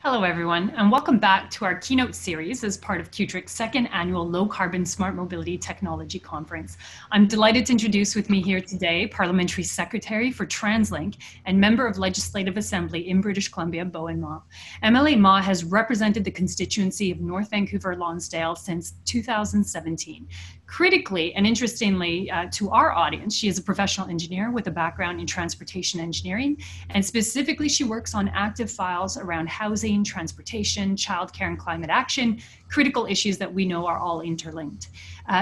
Hello, everyone, and welcome back to our keynote series as part of CUTRIC's second annual Low Carbon Smart Mobility Technology Conference. I'm delighted to introduce with me here today Parliamentary Secretary for Translink and Member of Legislative Assembly in British Columbia, Bowinn Ma. MLA Ma has represented the constituency of North Vancouver-Lonsdale since 2017. Critically and interestingly to our audience, she is a professional engineer with a background in transportation engineering, and specifically she works on active files around housing, transportation, childcare, and climate action, critical issues that we know are all interlinked.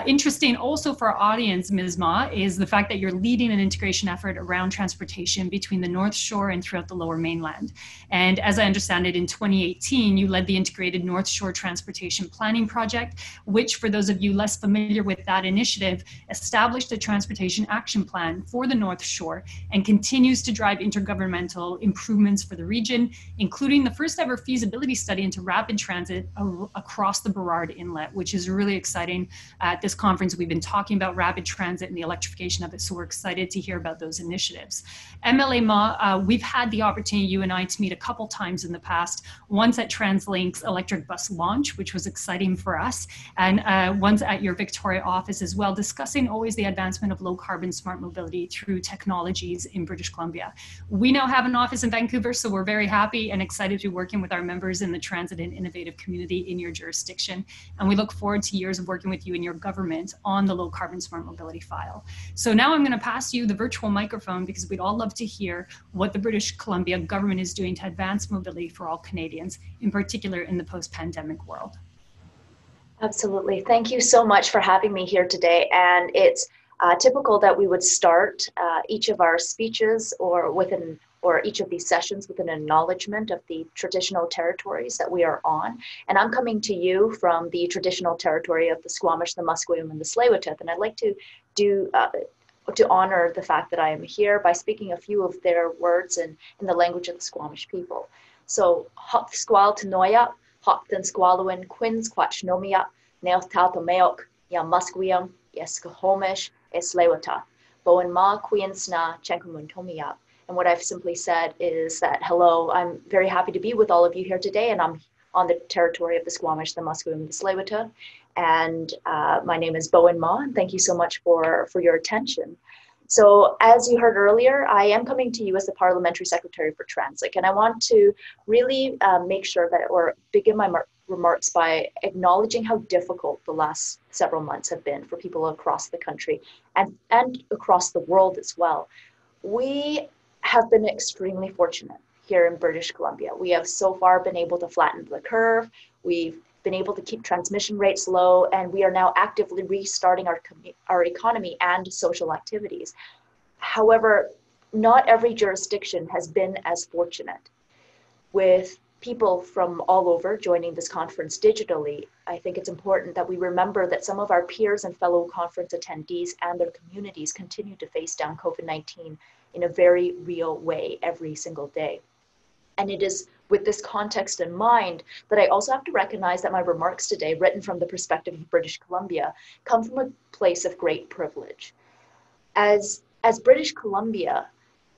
Interesting also for our audience, Ms. Ma, is the fact that you're leading an integration effort around transportation between the North Shore and throughout the Lower Mainland. And as I understand it, in 2018, you led the Integrated North Shore Transportation Planning Project, which, for those of you less familiar with that initiative, established a transportation action plan for the North Shore and continues to drive intergovernmental improvements for the region, including the first ever feasibility study into rapid transit across the Burrard Inlet, which is really exciting. At this conference, we've been talking about rapid transit and the electrification of it, so we're excited to hear about those initiatives. MLA Ma, we've had the opportunity, you and I, to meet a couple times in the past, once at Translink's electric bus launch, which was exciting for us, and once at your Victoria office as well, discussing always the advancement of low carbon smart mobility through technologies in British Columbia. We now have an office in Vancouver, so we're very happy and excited to be working with our members in the transit and innovative community in your jurisdiction. And we look forward to years of working with you and your government on the low carbon smart mobility file. So now I'm going to pass you the virtual microphone because we'd all love to hear what the British Columbia government is doing to advance mobility for all Canadians, in particular in the post-pandemic world. Absolutely. Thank you so much for having me here today. And it's typical that we would start each of our speeches or each of these sessions with an acknowledgement of the traditional territories that we are on. And I'm coming to you from the traditional territory of the Squamish, the Musqueam, and the Tsleil-Waututh. And I'd like to honor the fact that I am here by speaking a few of their words in the language of the Squamish people. So, hot squal tanoia, hot than squalowin, quins quachnomia, nail talto meok, ya Musqueam, ya Squamish, ya Tsleil-Waututh, Bowinn Ma, Quinsna, Chenkumuntomia. And what I've simply said is that, hello, I'm very happy to be with all of you here today, and I'm on the territory of the Squamish, the Musqueam, and the Tsleil-Waututh. And my name is Bowinn Ma, and thank you so much for your attention. So as you heard earlier, I am coming to you as the Parliamentary Secretary for Translink, and I want to really make sure that, or begin my remarks by acknowledging how difficult the last several months have been for people across the country and across the world as well. We have been extremely fortunate here in British Columbia. We have so far been able to flatten the curve. We've been able to keep transmission rates low, and we are now actively restarting our economy and social activities. However, not every jurisdiction has been as fortunate. With people from all over joining this conference digitally, I think it's important that we remember that some of our peers and fellow conference attendees and their communities continue to face down COVID-19 in a very real way every single day. And it is with this context in mind that I also have to recognize that my remarks today, written from the perspective of British Columbia, come from a place of great privilege. As British Columbia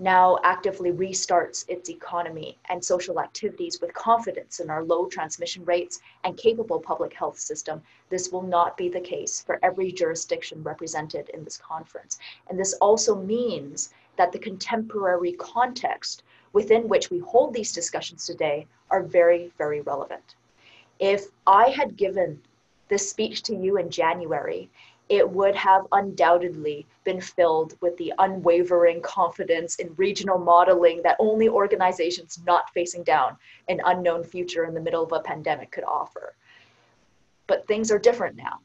now actively restarts its economy and social activities with confidence in our low transmission rates and capable public health system, this will not be the case for every jurisdiction represented in this conference. And this also means that the contemporary context within which we hold these discussions today are very, very relevant. If I had given this speech to you in January, it would have undoubtedly been filled with the unwavering confidence in regional modeling that only organizations not facing down an unknown future in the middle of a pandemic could offer. But things are different now.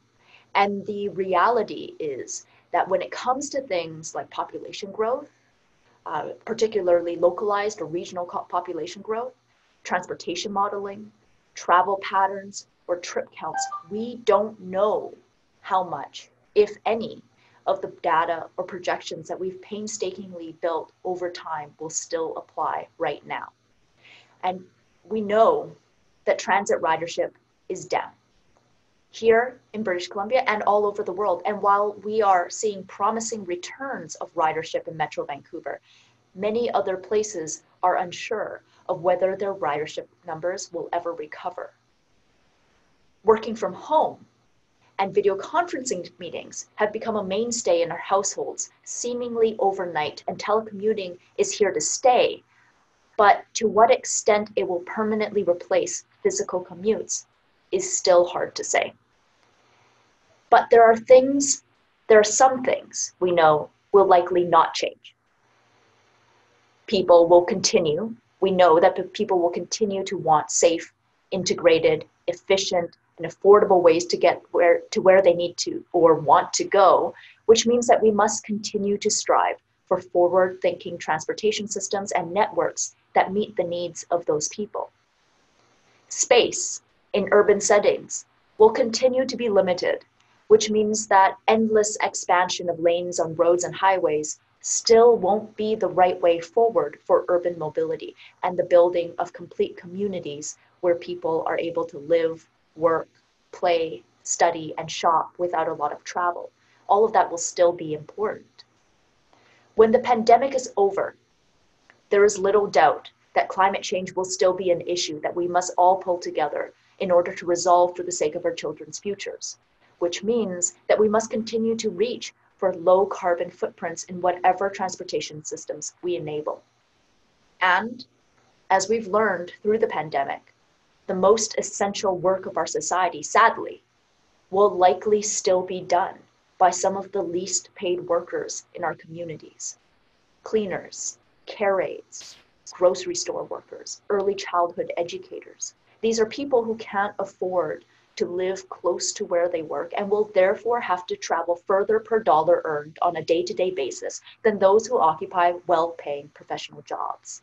And the reality is that when it comes to things like population growth, particularly localized or regional population growth, transportation modeling, travel patterns, or trip counts, we don't know how much, if any, of the data or projections that we've painstakingly built over time will still apply right now. And we know that transit ridership is down here in British Columbia and all over the world. And while we are seeing promising returns of ridership in Metro Vancouver, many other places are unsure of whether their ridership numbers will ever recover. Working from home and video conferencing meetings have become a mainstay in our households, seemingly overnight, and telecommuting is here to stay. But to what extent it will permanently replace physical commutes is still hard to say. But there are some things we know will likely not change. We know that people will continue to want safe, integrated, efficient, and affordable ways to get where they need to or want to go, which means that we must continue to strive for forward-thinking transportation systems and networks that meet the needs of those people. Space in urban settings will continue to be limited, which means that endless expansion of lanes on roads and highways still won't be the right way forward for urban mobility and the building of complete communities where people are able to live, work, play, study, and shop without a lot of travel. All of that will still be important. When the pandemic is over, there is little doubt that climate change will still be an issue that we must all pull together in order to resolve for the sake of our children's futures, which means that we must continue to reach for low carbon footprints in whatever transportation systems we enable. And as we've learned through the pandemic, the most essential work of our society, sadly, will likely still be done by some of the least paid workers in our communities. Cleaners, care aides, grocery store workers, early childhood educators. These are people who can't afford to live close to where they work and will therefore have to travel further per dollar earned on a day-to-day basis than those who occupy well-paying professional jobs.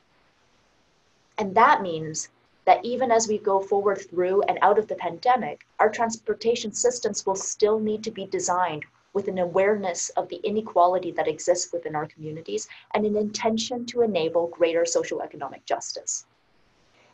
And that means that even as we go forward through and out of the pandemic, our transportation systems will still need to be designed with an awareness of the inequality that exists within our communities and an intention to enable greater socioeconomic justice.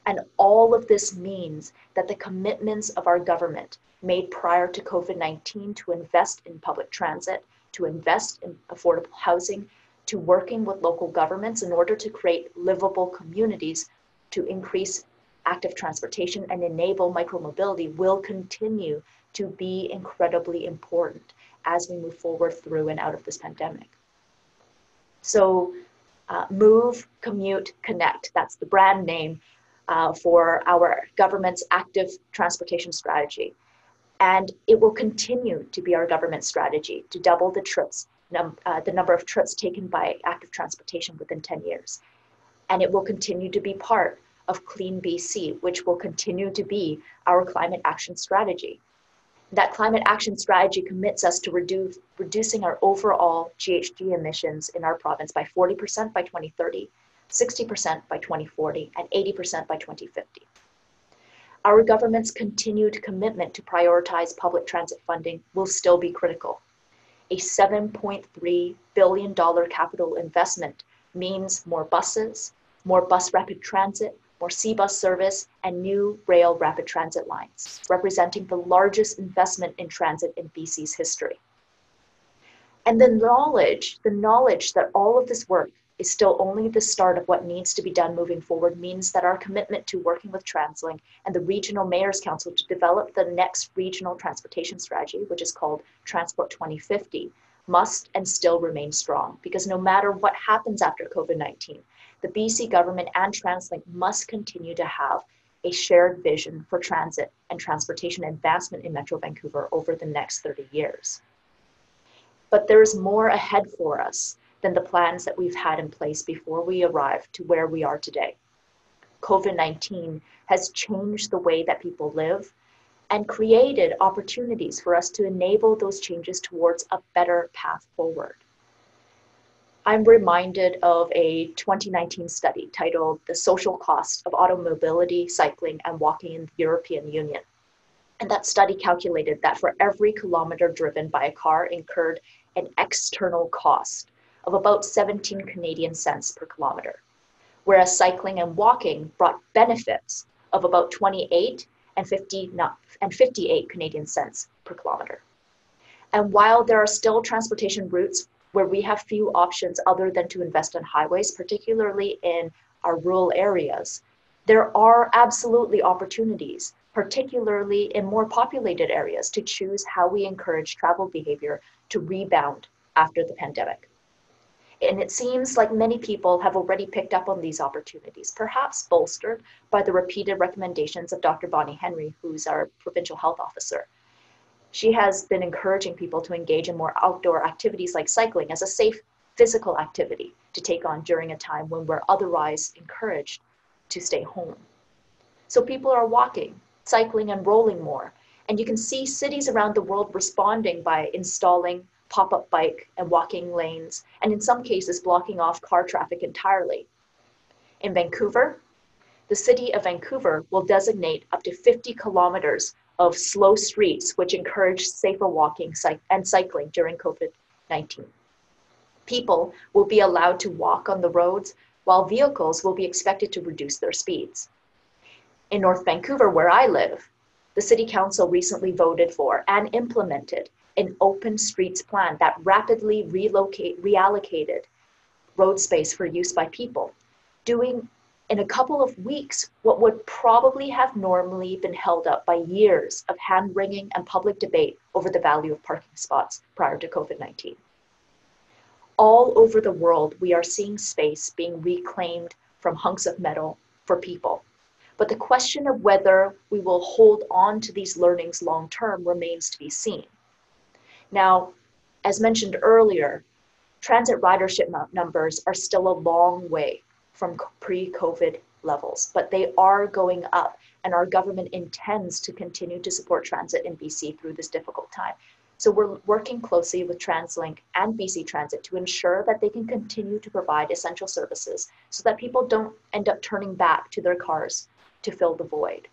And all of this means that the commitments of our government made prior to COVID-19 to invest in public transit, to invest in affordable housing, to working with local governments in order to create livable communities, to increase active transportation and enable micromobility will continue to be incredibly important as we move forward through and out of this pandemic. So Move, Commute, Connect, that's the brand name for our government's active transportation strategy. And it will continue to be our government strategy to double the number of trips taken by active transportation within 10 years. And it will continue to be part of Clean BC, which will continue to be our climate action strategy. That climate action strategy commits us to reducing our overall GHG emissions in our province by 40% by 2030, 60% by 2040, and 80% by 2050. Our government's continued commitment to prioritize public transit funding will still be critical. A $7.3 billion capital investment means more buses, more bus rapid transit, more C-bus service, and new rail rapid transit lines, representing the largest investment in transit in BC's history. And the knowledge that all of this work is still only the start of what needs to be done moving forward means that our commitment to working with Translink and the Regional Mayor's Council to develop the next regional transportation strategy, which is called Transport 2050, must and still remain strong, because no matter what happens after COVID-19, the BC government and Translink must continue to have a shared vision for transit and transportation advancement in Metro Vancouver over the next 30 years. But there's more ahead for us than the plans that we've had in place before we arrived to where we are today. COVID-19 has changed the way that people live and created opportunities for us to enable those changes towards a better path forward. I'm reminded of a 2019 study titled The Social Cost of Automobility, Cycling, and Walking in the European Union. And that study calculated that for every kilometer driven by a car incurred an external cost of about 17 Canadian cents per kilometer, whereas cycling and walking brought benefits of about 28 and 58 Canadian cents per kilometer. And while there are still transportation routes where we have few options other than to invest in highways, particularly in our rural areas, there are absolutely opportunities, particularly in more populated areas, to choose how we encourage travel behavior to rebound after the pandemic. And it seems like many people have already picked up on these opportunities, perhaps bolstered by the repeated recommendations of Dr. Bonnie Henry, who's our provincial health officer. She has been encouraging people to engage in more outdoor activities like cycling as a safe physical activity to take on during a time when we're otherwise encouraged to stay home. So people are walking, cycling, and rolling more. And you can see cities around the world responding by installing pop-up bike and walking lanes, and in some cases blocking off car traffic entirely. In Vancouver, the city of Vancouver will designate up to 50 kilometers of slow streets which encourage safer walking and cycling during COVID-19. People will be allowed to walk on the roads while vehicles will be expected to reduce their speeds. In North Vancouver, where I live, the City Council recently voted for and implemented an open streets plan that rapidly reallocated road space for use by people, doing in a couple of weeks what would probably have normally been held up by years of hand-wringing and public debate over the value of parking spots prior to COVID-19. All over the world, we are seeing space being reclaimed from hunks of metal for people. But the question of whether we will hold on to these learnings long-term remains to be seen. Now, as mentioned earlier, transit ridership numbers are still a long way from pre-COVID levels, but they are going up, and our government intends to continue to support transit in BC through this difficult time. So we're working closely with Translink and BC Transit to ensure that they can continue to provide essential services so that people don't end up turning back to their cars to fill the void.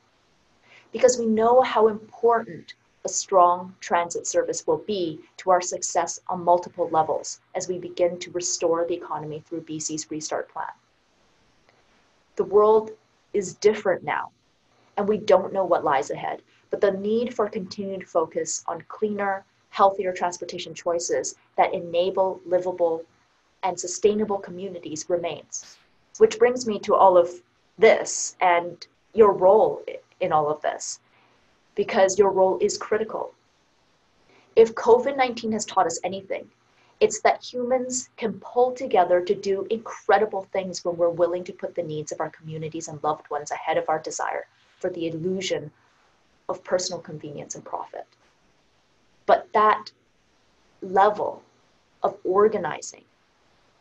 Because we know how important a strong transit service will be to our success on multiple levels as we begin to restore the economy through BC's Restart Plan. The world is different now, and we don't know what lies ahead, but the need for continued focus on cleaner, healthier transportation choices that enable livable and sustainable communities remains. Which brings me to all of this and your role in all of this, because your role is critical. If COVID-19 has taught us anything, it's that humans can pull together to do incredible things when we're willing to put the needs of our communities and loved ones ahead of our desire for the illusion of personal convenience and profit. But that level of organizing,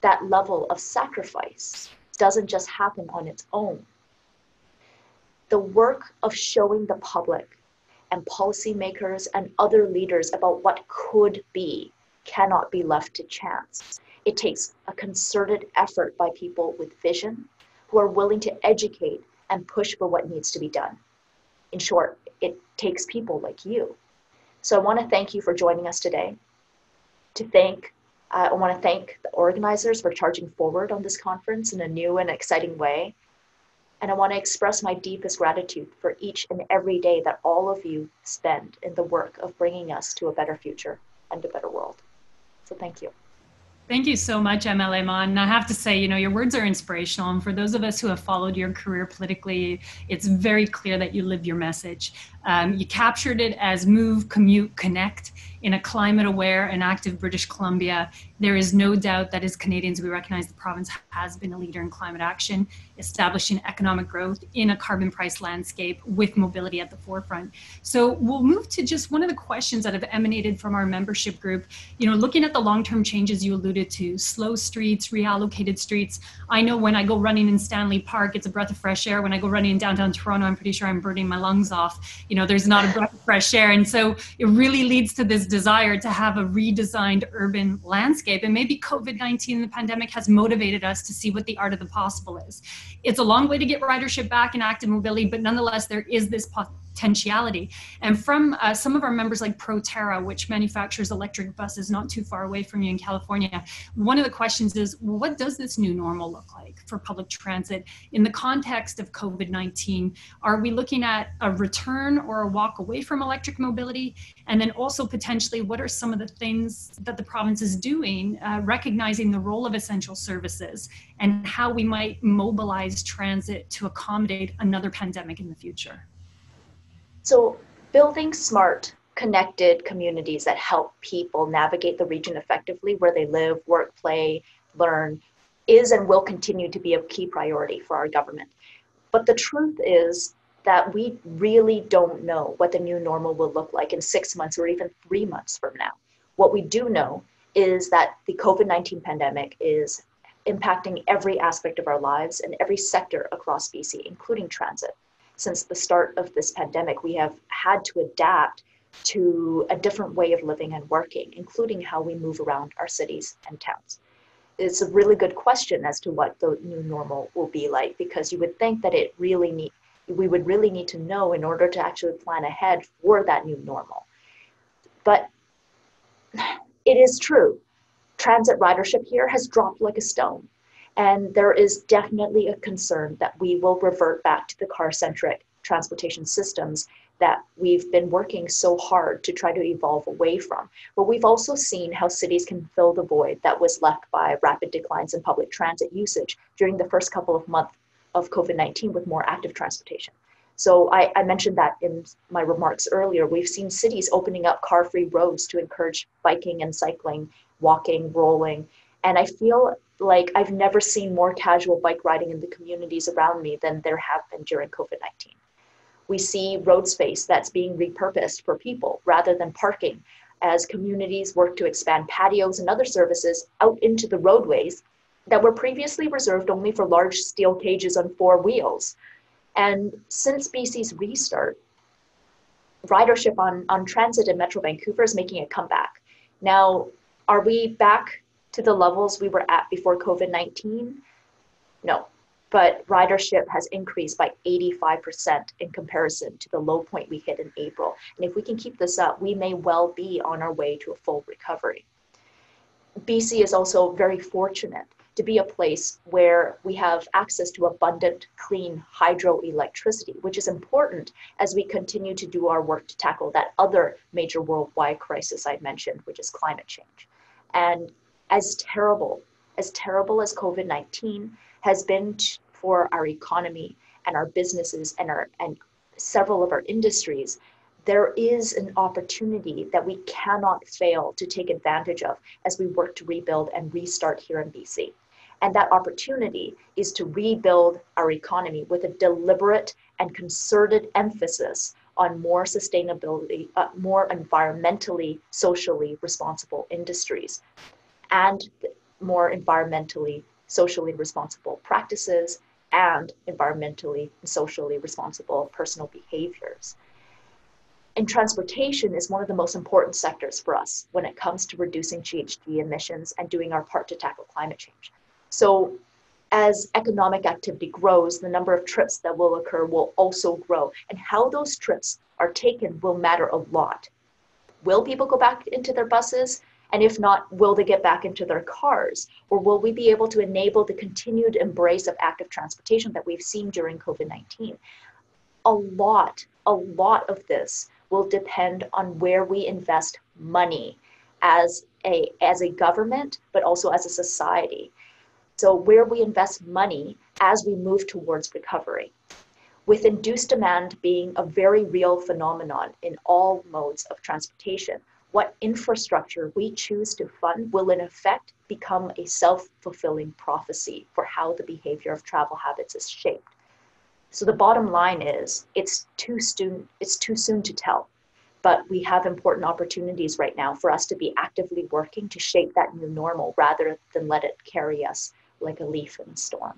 that level of sacrifice doesn't just happen on its own. The work of showing the public and policymakers and other leaders about what could be cannot be left to chance. It takes a concerted effort by people with vision who are willing to educate and push for what needs to be done. In short, it takes people like you. So I want to thank you for joining us today. I want to thank the organizers for charging forward on this conference in a new and exciting way. And I want to express my deepest gratitude for each and every day that all of you spend in the work of bringing us to a better future and a better world. So thank you. Thank you so much, Bowinn Ma. And I have to say, your words are inspirational. And for those of us who have followed your career politically, it's very clear that you live your message. You captured it as move, commute, connect in a climate-aware and active British Columbia. There is no doubt that as Canadians, we recognize the province has been a leader in climate action, establishing economic growth in a carbon price landscape with mobility at the forefront. So we'll move to just one of the questions that have emanated from our membership group. Looking at the long-term changes you alluded to, slow streets, reallocated streets. I know when I go running in Stanley Park, it's a breath of fresh air. When I go running in downtown Toronto, I'm pretty sure I'm burning my lungs off. There's not a breath of fresh air. And so it really leads to this desire to have a redesigned urban landscape. And maybe COVID-19 and the pandemic has motivated us to see what the art of the possible is. It's a long way to get ridership back and active mobility, but nonetheless, there is this potentiality. And from some of our members like Proterra, which manufactures electric buses not too far away from you in California, one of the questions is, well, what does this new normal look like for public transit in the context of COVID-19? Are we looking at a return or a walk away from electric mobility? And then also potentially, what are some of the things that the province is doing, recognizing the role of essential services and how we might mobilize transit to accommodate another pandemic in the future? So building smart, connected communities that help people navigate the region effectively where they live, work, play, learn is and will continue to be a key priority for our government. But the truth is that we really don't know what the new normal will look like in 6 months or even 3 months from now. What we do know is that the COVID-19 pandemic is impacting every aspect of our lives and every sector across BC, including transit. Since the start of this pandemic, we have had to adapt to a different way of living and working, including how we move around our cities and towns. It's a really good question as to what the new normal will be like, because you would think that we would really need to know in order to actually plan ahead for that new normal. But it is true, transit ridership here has dropped like a stone. And there is definitely a concern that we will revert back to the car-centric transportation systems that we've been working so hard to try to evolve away from. But we've also seen how cities can fill the void that was left by rapid declines in public transit usage during the first couple of months of COVID-19 with more active transportation. So I mentioned that in my remarks earlier. We've seen cities opening up car-free roads to encourage biking and cycling, walking, rolling. And I feel like I've never seen more casual bike riding in the communities around me than there have been during COVID-19. We see road space that's being repurposed for people rather than parking as communities work to expand patios and other services out into the roadways that were previously reserved only for large steel cages on 4 wheels. And since BC's restart, ridership on transit in Metro Vancouver is making a comeback. Now, are we back to the levels we were at before COVID-19? No, but ridership has increased by 85% in comparison to the low point we hit in April. And if we can keep this up, we may well be on our way to a full recovery. BC is also very fortunate to be a place where we have access to abundant, clean hydroelectricity, which is important as we continue to do our work to tackle that other major worldwide crisis I mentioned, which is climate change. And as terrible as COVID-19 has been for our economy and our businesses and several of our industries, there is an opportunity that we cannot fail to take advantage of as we work to rebuild and restart here in BC. And that opportunity is to rebuild our economy with a deliberate and concerted emphasis on more sustainability, more environmentally, socially responsible industries, and more environmentally, socially responsible practices, and environmentally and socially responsible personal behaviors. And transportation is one of the most important sectors for us when it comes to reducing GHG emissions and doing our part to tackle climate change. So as economic activity grows, the number of trips that will occur will also grow. And how those trips are taken will matter a lot. Will people go back into their buses? And if not, will they get back into their cars? Or will we be able to enable the continued embrace of active transportation that we've seen during COVID-19? A lot of this will depend on where we invest money as a government, but also as a society. So where we invest money as we move towards recovery. With induced demand being a very real phenomenon in all modes of transportation, what infrastructure we choose to fund will in effect become a self-fulfilling prophecy for how the behavior of travel habits is shaped. So the bottom line is, it's too soon to tell, but we have important opportunities right now for us to be actively working to shape that new normal rather than let it carry us like a leaf in a storm.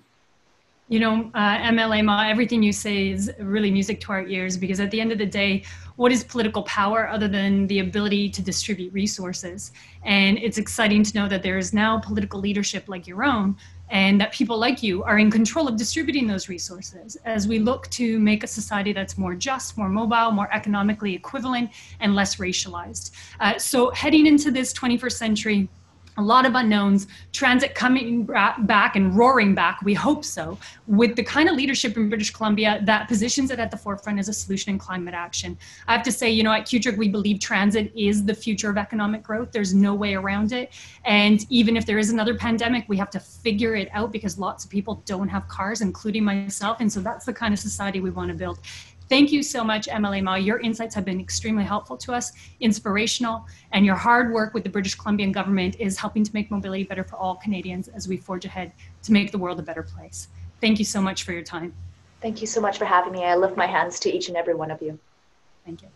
You know, MLA Ma, everything you say is really music to our ears, because at the end of the day, what is political power other than the ability to distribute resources? And it's exciting to know that there is now political leadership like your own and that people like you are in control of distributing those resources as we look to make a society that's more just, more mobile, more economically equivalent, and less racialized. So heading into this 21st century, a lot of unknowns, transit coming back and roaring back, we hope so, with the kind of leadership in British Columbia that positions it at the forefront as a solution in climate action. I have to say, you know, at CUTRIC, we believe transit is the future of economic growth. There's no way around it. And even if there is another pandemic, we have to figure it out because lots of people don't have cars, including myself. And so that's the kind of society we want to build. Thank you so much, MLA Ma. Your insights have been extremely helpful to us, inspirational, and your hard work with the British Columbian government is helping to make mobility better for all Canadians as we forge ahead to make the world a better place. Thank you so much for your time. Thank you so much for having me. I lift my hands to each and every one of you. Thank you.